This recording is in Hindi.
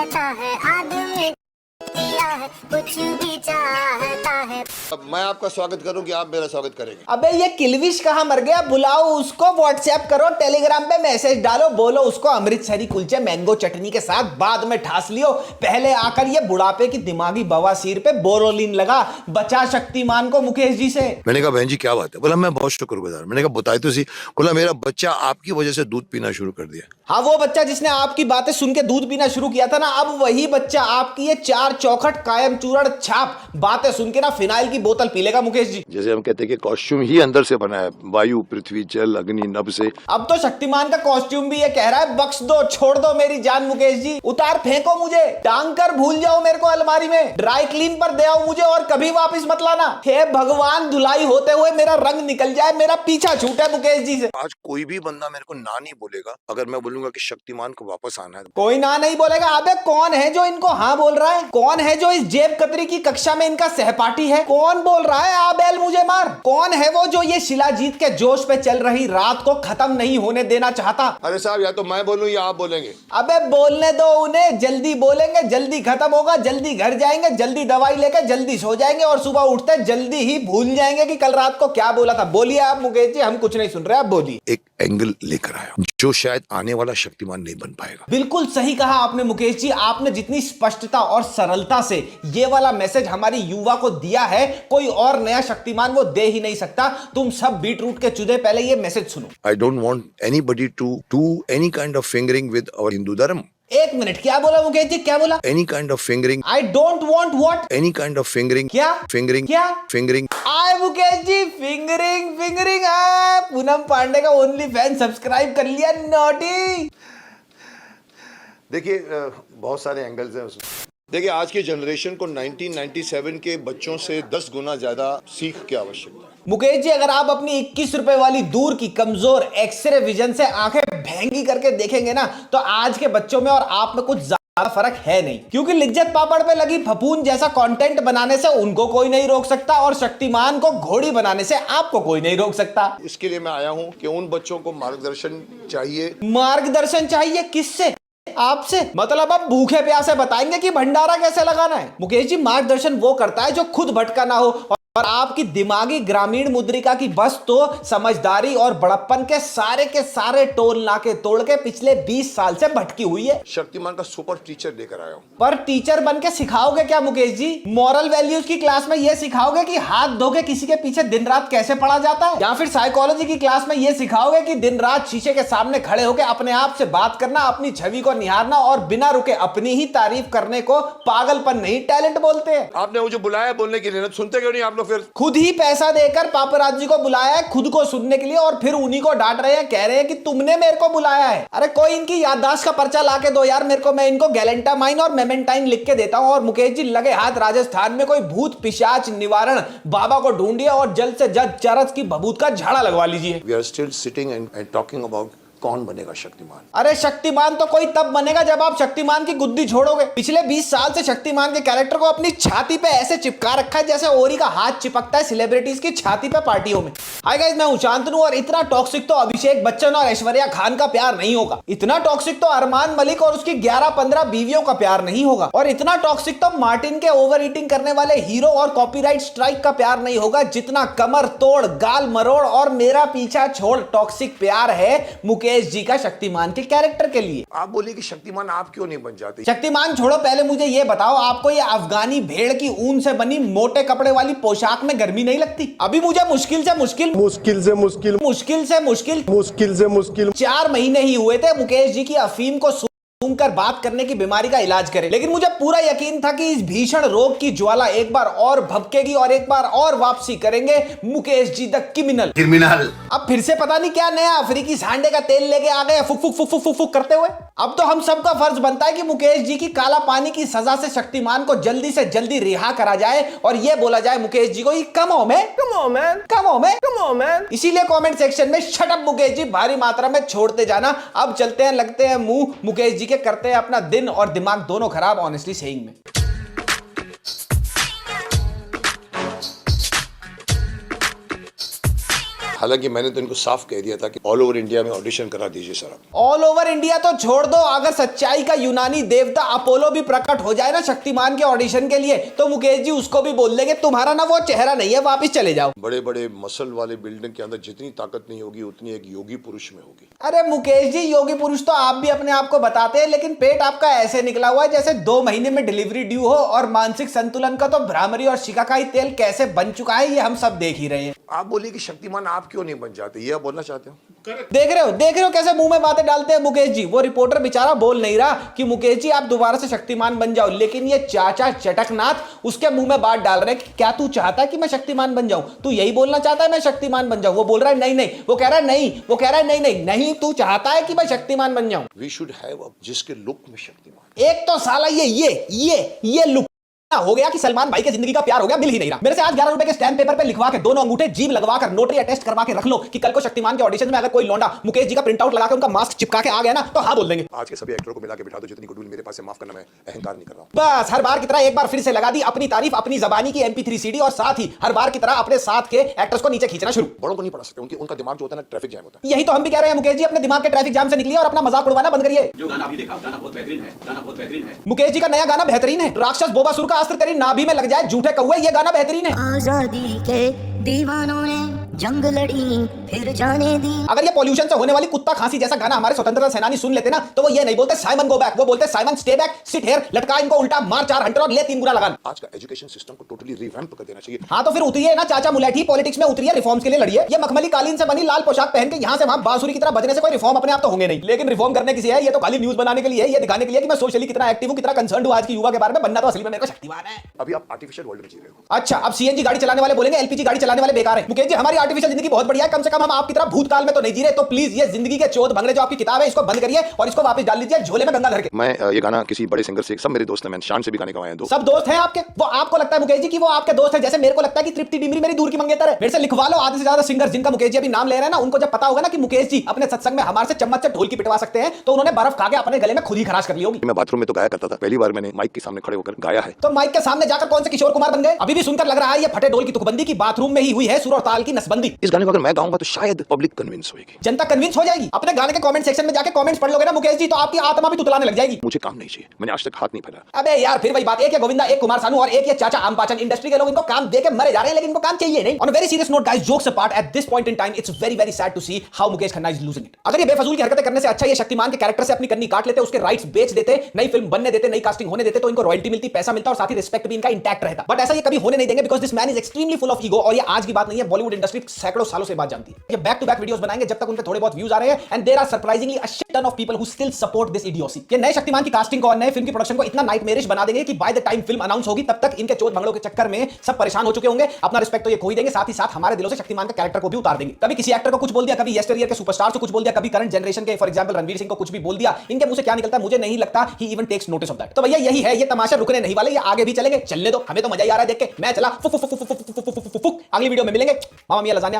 चाहता है आदमी दिया है कुछ भी चाहता है। अब मैं आपका स्वागत करूं कि आप मेरा स्वागत करेंगे? अबे ये किलविश कहाँ मर गया? बुलाओ उसको, व्हाट्सएप करो, टेलीग्राम पे मैसेज डालो, बोलो उसको अमृतसरी कुलचे मैंगो चटनी के साथ बाद में ठास लियो। पहले आकर ये बुढ़ापे की दिमागी बवासीर पे बोरोलिन लगा। बचा शक्तिमान को मुकेश जी से। मैंने कहा बहन जी क्या बात है? बोला मैं बहुत शुक्रगुजार। मैंने कहा बताए तो सी। बोला मेरा बच्चा आपकी वजह से दूध पीना शुरू कर दिया। हाँ, वो बच्चा जिसने आपकी बातें सुन के दूध पीना शुरू किया था ना, अब वही बच्चा आपकी ये चार चौखट कायम चूरण छाप बातें सुन के ना फिनाइल की बोतल पी लेगा मुकेश जी। जैसे हम कहते हैं कि कॉस्ट्यूम ही अंदर से बना है, वायु पृथ्वी जल अग्नि नभ से। अब तो शक्तिमान का कॉस्ट्यूम भी ये कह रहा है बख्श दो, छोड़ दो मेरी जान मुकेश जी, उतार फेंको मुझे, टांग कर भूल जाओ मेरे को अलमारी में, ड्राई क्लीन पर दे आओ मुझे और कभी वापस मत लाना। हे भगवान, धुलाई होते हुए मेरा रंग निकल जाए, मेरा पीछा छूटे मुकेश जी से। आज कोई भी बंदा मेरे को ना नहीं बोलेगा अगर मैं बोलूंगा कि शक्तिमान को वापस आना है। कोई ना नहीं बोलेगा। अबे कौन है जो इनको हाँ बोल रहा है? कौन है जो इस जेब कतरी की कक्षा में इनका सहपाठी है? कौन बोल रहा है आ बैल मुझे मार? कौन है वो जो ये शिलाजीत के जोश पे चल रही रात को खत्म नहीं होने देना चाहता? अरे साहब, या तो मैं बोलूं या आप बोलेंगे। अबे बोलने दो उन्हें, जल्दी बोलेंगे, जल्दी खत्म होगा, जल्दी घर जाएंगे, जल्दी दवाई लेके जल्दी सो जाएंगे और सुबह उठते जल्दी ही भूल जाएंगे कि कल रात को क्या बोला था। बोलिए आप मुकेश जी, हम कुछ नहीं सुन रहे, आप बोलिए। एक एंगल लेकर आया जो शायद आने वाला शक्तिमान नहीं बन पाएगा। बिल्कुल सही कहा आपने मुकेश जी। आपने जितनी स्पष्टता और सरलता से ये वाला मैसेज हमारी युवा को दिया है, कोई और नया शक्तिमान वो दे ही नहीं सकता। तुम सब बीट रूट के चुदे पहले ये मैसेज सुनो। I don't want anybody to do any kind of fingering with our Hindu धर्म। एक मिनट, क्या बोला मुकेश जी? क्या बोला? Any kind of fingering. I don't want what? Any kind of fingering. क्या फिंगरिंग? क्या फिंगरिंग। आए मुकेश जी, फिंगरिंग फिंगरिंग। पूनम पांडे का ओनली फैन सब्सक्राइब कर लिया, नॉटी। देखिए बहुत सारे एंगल्स हैं उसमें। देखिए आज की जनरेशन को 1997 के बच्चों से 10 गुना ज्यादा सीख की आवश्यकता है। मुकेश जी, अगर आप अपनी 21 रुपए वाली दूर की कमजोर एक्सरे विजन से आंखें भेंगी करके देखेंगे ना, तो आज के बच्चों में और आप में कुछ ज्यादा फर्क है नहीं। क्योंकि लिज्जत पापड़ पे लगी फपून जैसा कंटेंट बनाने से उनको कोई नहीं रोक सकता और शक्तिमान को घोड़ी बनाने से आपको कोई नहीं रोक सकता। इसके लिए मैं आया हूं कि उन बच्चों को मार्गदर्शन चाहिए। मार्गदर्शन चाहिए? किससे? आपसे? मतलब आप भूखे प्यासे बताएंगे कि भंडारा कैसे लगाना है? मुकेश जी, मार्गदर्शन वो करता है जो खुद भटका ना हो। और आपकी दिमागी ग्रामीण मुद्रिका की बस तो समझदारी और बड़प्पन के सारे टोल नाके तोड़ के पिछले 20 साल से भटकी हुई है। शक्तिमान का सुपर टीचर लेकर आया हूं। पर टीचर बन के सिखाओगे क्या मुकेश जी? मॉरल वैल्यूज की क्लास में ये सिखाओगे कि हाथ धो के किसी के पीछे दिन रात कैसे पड़ा जाता है? या फिर साइकोलॉजी की क्लास में ये सिखाओगे कि दिन रात शीशे के सामने खड़े होकर अपने आप से बात करना, अपनी छवि को निहारना और बिना रुके अपनी ही तारीफ करने को पागलपन नहीं टैलेंट बोलते हैं? आपने मुझे बुलाया बोलने के लिए ना, सुनते क्यों नहीं आप लोग? फिर खुद ही पैसा देकर पापराजी को बुलाया है खुद को सुनने के लिए और फिर उन्हीं को डांट रहे हैं, कह रहे हैं कि तुमने मेरे को बुलाया है। अरे कोई इनकी याददाश्त का पर्चा लाके दो यार मेरे को, मैं इनको गैलेंटामाइन और मेमेंटाइन लिख के देता हूं। और मुकेश जी, लगे हाथ राजस्थान में कोई भूत पिशाच निवारण बाबा को ढूंढिए और जल्द से जल्द चरस की भभूत का झाड़ा लगवा लीजिए। We are still sitting and talking about Kaun Banega Shaktimaan. अरे शक्तिमान तो कोई तब बनेगा जब आप शक्तिमान की गुद्दी छोड़ोगे। पिछले 20 साल से शक्तिमान के कैरेक्टर को अपनी छाती पे ऐसे चिपका रखा है जैसे ओरी का हाथ चिपकता है सेलिब्रिटीज की छाती पे पार्टियों में। हाय गाइस, मैं हूं शांतनु और इतना टॉक्सिक तो अभिषेक बच्चन और ऐश्वर्या खान का प्यार नहीं होगा। इतना टॉक्सिक तो अरमान मलिक और उसकी 11-15 बीवियों का प्यार नहीं होगा। और इतना टॉक्सिक तो मार्टिन के ओवर ईटिंग करने वाले हीरो और कॉपीराइट स्ट्राइक का प्यार नहीं होगा, जितना कमर तोड़ गाल मरोड़ और मेरा पीछा छोड़ टॉक्सिक प्यार है मुकेश जी का शक्तिमान के कैरेक्टर के लिए। आप बोलिए कि शक्तिमान आप क्यों नहीं बन जाते? शक्तिमान छोड़ो, पहले मुझे ये बताओ, आपको ये अफगानी भेड़ की ऊन से बनी मोटे कपड़े वाली पोशाक में गर्मी नहीं लगती? अभी मुझे मुश्किल से मुश्किल 4 महीने ही हुए थे मुकेश जी की अफीम को कर बात करने की बीमारी का इलाज करें, लेकिन मुझे पूरा यकीन था कि इस भीषण रोग की ज्वाला एक बार और भभकेगी और एक बार और वापसी करेंगे मुकेश जी द क्रिमिनल। अब फिर से पता नहीं क्या नया अफ्रीकी सांडे का तेल लेके आ गए फुक फुक फुक फुक फुक फुक करते हुए। अब तो हम सबका फर्ज बनता है कि मुकेश जी की काला पानी की सजा से शक्तिमान को जल्दी से जल्दी रिहा करा जाए और ये बोला जाए मुकेश जी को, कम ऑन मैन। इसीलिए कमेंट सेक्शन में शट अप मुकेश जी भारी मात्रा में छोड़ते जाना। अब चलते हैं, लगते हैं मुंह मुकेश जी के, करते हैं अपना दिन और दिमाग दोनों खराब ऑनेस्टली सेइंग में। हालांकि मैंने तो इनको साफ कह दिया था कि ऑल ओवर इंडिया में ऑडिशन करा दीजिए सर आप। ऑल ओवर इंडिया तो छोड़ दो, अगर सच्चाई का यूनानी देवता अपोलो भी प्रकट हो जाए ना शक्तिमान के ऑडिशन के लिए, तो मुकेश जी उसको भी बोल देंगे तुम्हारा ना वो चेहरा नहीं है, वापस चले जाओ। बड़े बड़े मसल वाले बिल्डिंग के अंदर जितनी ताकत नहीं होगी उतनी एक योगी पुरुष में होगी। अरे मुकेश जी, योगी पुरुष तो आप भी अपने आप को बताते हैं, लेकिन पेट आपका ऐसे निकला हुआ है जैसे 2 महीने में डिलीवरी ड्यू हो, और मानसिक संतुलन का तो भ्रामरी और शिकाकाई तेल कैसे बन चुका है ये हम सब देख ही रहे हैं। आप बोलिए कि शक्तिमान आप क्यों नहीं बन जाते, ये आप बोलना चाहते हो? देख रहे हो कैसे मुंह में बातें डालते हैं मुकेश जी। वो रिपोर्टर बेचारा बोल नहीं रहा कि मुकेश जी आप दोबारा से शक्तिमान बन जाओ, लेकिन ये चाचा चटकनाथ उसके मुंह में बात डाल रहे हैं कि क्या तू चाहता है कि मैं शक्तिमान बन जाऊं, तू यही बोलना चाहता है मैं शक्तिमान बन जाऊं। वो बोल रहा है नहीं नहीं, वो कह रहा है नहीं, वो कह रहा है नहीं नहीं नहीं, तू चाहता है कि मैं शक्तिमान बन जाऊं। वी शुड हैव जिसके लुक में शक्तिमान। एक तो साला ये लुक हो गया कि सलमान भाई के जिंदगी का प्यार हो गया, मिल ही नहीं रहा। मेरे से आज 11 रुपए के स्टैम्प पेपर पे लिखवा के दोनों अंगूठे जीभ लगवा कर नोटरी अटेस्ट करवा के रख लो कि कल को शक्तिमान के ऑडिशन में अगर कोई लौंडा मुकेश जी का प्रिंट आउट लगा के उनका मास्क चिपका के आ गया ना, तो हाँ बोल देंगे। आज के सभी एक्टरों को मिला के बिठा दो, जितनी गुडविल मेरे पास है माफ करना, मैं अहंकार नहीं कर रहा हूं। बस हर बार की तरह एक बार फिर से लगा दी अपनी तारीफ अपनी जबानी की MP3 CD, और साथ ही हर बार की तरह अपने साथ के एक्टर्स को नीचे खींचना शुरू। बड़ों को नहीं पढ़ा सकते, उनका दिमाग जो होता है ना ट्रैफिक जैम होता है। यही तो हम भी कह रहे हैं मुकेश जी, अपने दिमाग के ट्रैफिक जाम से निकलिए और अपना मजाक उड़वाना बंद करिए। जो गाना अभी देखा गाना बहुत बेहतरीन है, गाना बहुत बेहतरीन है। मुकेश जी का नया गाना बेहतरीन है। राक्षस बोबासुर का अस्त्र तेरी नाभि में लग जाए झूठे कौवे, ये गाना बेहतरीन है। आजादी के दीवानों ने जंग लड़ी फिर जाने दी। अगर ये पॉल्यूशन से होने वाली कुत्ता खांसी जैसा गाना हमारे स्वतंत्रता सेनानी सुन लेते ना, तो वो ये नहीं बोलते साइमन गो बैक, वो बोलते Simon stay back, sit here, लटका इनको उल्टा, मार 4 हंटर और ले 3 गुना लगान। आज का एजुकेशन सिस्टम को टोटली रिवैम्प कर देना चाहिए। हाँ तो फिर उतरिए ना चाचा मुलेठी, पॉलिटिक्स में उतरिए, रिफॉर्म्स के लिए लड़िए। ये मखमली कालीन से बनी लाल पोशाक पहन के यहाँ से वहां बांसुरी की तरह बजने से कोई रिफॉर्म अपने आप तो होंगे नहीं, लेकिन रिफॉर्म करने किसी है, ये तो खाली न्यूज बनाने के लिए, ये दिखाने के लिए कि मैं सोशली कितना एक्टिव हूँ, कितना कंसर्न हूँ आज की युवा के बारे में। बनना तो असली में मेरे को शक्तिमान है। अभी आप आर्टिफिशियल वर्ल्ड में जी रहे हो। अच्छा, अब CNG गाड़ी चलाने वाले बोलेंगे LPG गाड़ी चलाने वाले बेकार है। मुकेश जी हमारी आर्टिफिशियल जिंदगी बहुत बढ़िया है, कम से कम हम आपकी तरह भूतकाल में तो नहीं जी रहे। तो प्लीज ये जिंदगी के चौथ भंगड़े जो आपकी किताब है इसको बंद करिए और इसको वापस डाल लीजिए झोले में गंगा धर के। मैं ये गाना किसी बड़े सिंगर से, सब मेरे दोस्त हैं, मैंने शान से भी गाने गवाए हैं। सब दोस्त हैं आपके, वो आपको लगता है मुकेश जी कि वो आपके दोस्त है, जैसे मेरे को लगता है कि तृप्ति डिमरी मेरी दूर की मंगेतर है। मेरे से लिखवा लो आधे से ज्यादा सिंगर जिनका मुकेश जी अभी नाम ले रहे हैं ना, उनको जब पता होगा ना कि मुकेश जी अपने सत्संग में हमारे से चम्मच से ढोल की पिटवा सकते हैं, तो उन्होंने बर्फ खा के अपने गले में खुद ही खराश कर ली होगी। मैं बाथरूम में तो गाया करता था, पहली बार मैंने माइक के सामने खड़े होकर गाया है। तो माइक के सामने जाकर कौन से किशोर कुमार बन गए? अभी भी सुनकर लग रहा है ये फटे ढोल की तुकबंदी की बाथरूम में ही हुई है, सुर और ताल की नसबंदी। इस गाने को अगर मैं गाऊंगा तो शायद पब्लिक कन्विंस होगी, जनता कन्विंस हो जाएगी। अपने गाने के कमेंट सेक्शन में जाके कमेंट्स पढ़ लोगे ना मुकेश जी, तो आपकी आत्मा भी तुतलाने लग जाएगी। मुझे काम नहीं चाहिए, मैंने आज तक हाथ नहीं फैलाया। अबे यार फिर वही बात, एक है गोविंदा, एक कुमार सानू और एक ये चाचा आमपाचन। इंडस्ट्री के लोग इनको काम देके मरे जा रहे हैं, लेकिन इनको काम चाहिए नहीं। On a very serious note guys, jokes apart, at this point in time it's very very sad to see how Mukesh Khanna is losing it. अगर ये बेफजूल की हरकतें करने से अच्छा ये शक्तिमान के कैरेक्टर से अपनी कन्नी काट लेते, उसके राइट्स बेच देते, नई फिल्म बनने देते, नई कास्टिंग होने देते, तो इनको रॉयल्टी मिलती, पैसा मिलता और साथ ही रिस्पेक्ट भी इनका इंटैक्ट रहता। बट ऐसा ये कभी होने नहीं देंगे, because this man is extremely full of ego. और ये आज की बात नहीं है, बॉलीवुड इंडस्ट्री सैकड़ों सालों से बात जानती है। ये बैक टू बैक वीडियोस बनाएंगे जब तक उनके थोड़े बहुत व्यूज आ रहे हैं, and there are surprisingly a shit ton of people who still support this idiocy. ये नए शक्तिमान की कास्टिंग को और नए फिल्म की प्रोडक्शन को इतना नाइटमेरिश बना देंगे कि by the time film announce होगी तब तक इनके चोट भंगड़ों के चक्कर में सब परेशान हो चुके होंगे। अपना रिस्पेक्ट तो ये खो ही देंगे, साथ ही साथ हमारे दिलों से शक्तिमान का कैरेक्टर को भी उतार देंगे। कभी किसी एक्टर को कुछ बोल दिया, कभी यस्टरईयर के सुपरस्टार को कुछ बोल दिया, कभी करंट जनरेशन के फॉर एग्जांपल रणवीर सिंह को कुछ भी बोल दिया। इनके मुंह से क्या निकलता है मुझे नहीं लगता he even takes notice of that. तो भैया यही है, ये तमाशा रुकने नहीं वाले, ये आगे भी चलेंगे। चलने दो, हमें तो मजा ही आ रहा है देख के। मैं चला, अगली वीडियो में मिलेंगे। मामा मियां लजानिया।